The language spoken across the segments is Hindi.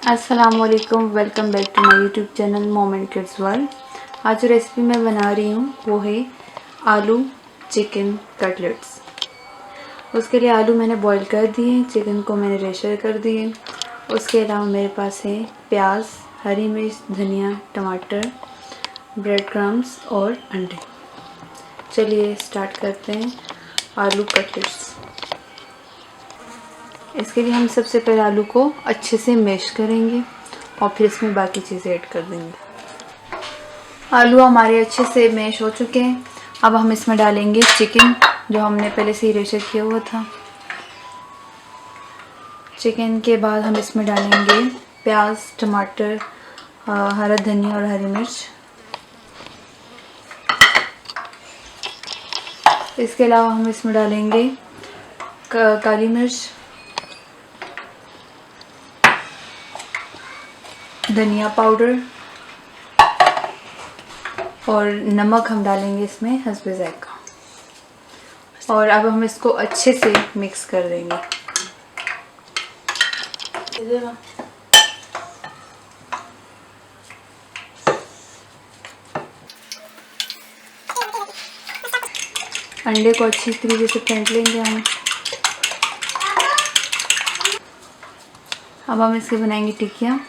अस्सलामुअलैकुम, welcome back to my YouTube channel mom and kids world. आज जो रेसिपी मैं बना रही हूँ वो है आलू चिकन कटलेट्स। उसके लिए आलू मैंने बॉईल कर दिए, चिकन को मैंने रेशर कर दिए। उसके अलावा मेरे पास है प्याज, हरी मिर्च, धनिया, टमाटर, ब्रेड क्रम्स और अंडे। चलिए स्टार्ट करते हैं आलू कटलेट्स। इसके लिए हम सबसे पहले आलू को अच्छे से मैश करेंगे और फिर इसमें बाकी चीज़ें ऐड कर देंगे। आलू हमारे अच्छे से मैश हो चुके हैं। अब हम इसमें डालेंगे चिकन जो हमने पहले से ही रेशर किया हुआ था। चिकन के बाद हम इसमें डालेंगे प्याज, टमाटर, हरा धनिया और हरी मिर्च। इसके अलावा हम इसमें डालेंगे काली मिर्च, धनिया पाउडर और नमक हम डालेंगे इसमें हस्बे ज़ायका। और अब हम इसको अच्छे से मिक्स कर देंगे। अंडे को अच्छी तरीके से फेंट लेंगे हम। अब हम इसके बनाएंगे टिक्कियाँ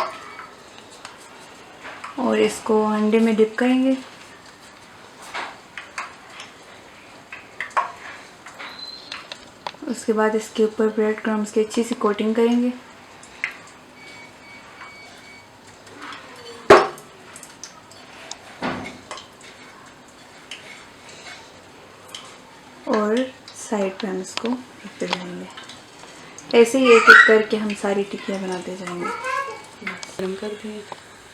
और इसको अंडे में डिप करेंगे। उसके बाद इसके ऊपर ब्रेड क्रम्स की अच्छी सी कोटिंग करेंगे। और साइड पे हम इसको रखते जाएंगे। ऐसे ही एक एक करके हम सारी टिक्कियाँ बनाते जाएंगे। गरम कर दिए,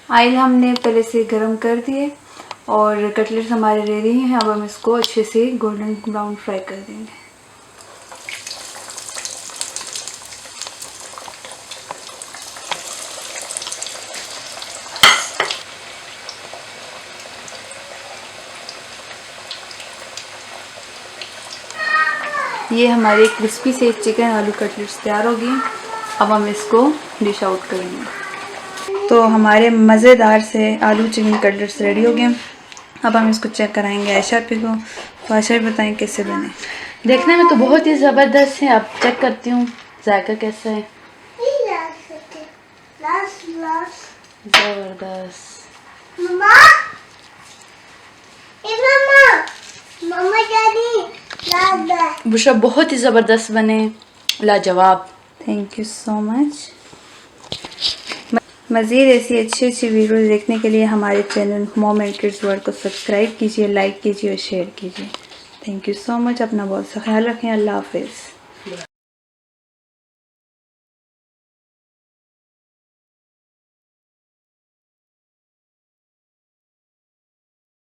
ऑयल हमने पहले से गरम कर दिए और कटलेट्स हमारे रेडी हैं। अब हम इसको अच्छे से गोल्डन ब्राउन फ्राई कर देंगे। ये हमारे क्रिस्पी से चिकन आलू कटलेट्स तैयार हो गए। अब हम इसको डिश आउट करेंगे। तो हमारे मज़ेदार से आलू चिकन कटलेट्स रेडी हो गए। अब हम इसको चेक कराएंगे आयशा पे को। तो आयशा भी बताएं कैसे बने। देखने में तो बहुत ही ज़बरदस्त है। अब चेक करती हूँ जायका कैसा है। ज़बरदस्त। बुशरा बहुत ही ज़बरदस्त बने, लाजवाब। Thank you so much. मज़ीद ऐसी अच्छी अच्छी वीडियोज़ देखने के लिए हमारे channel mom and kids world को सब्सक्राइब कीजिए, लाइक कीजिए और शेयर कीजिए। Thank you so much. अपना बहुत सा ख्याल रखें। अल्लाह हाफिज़।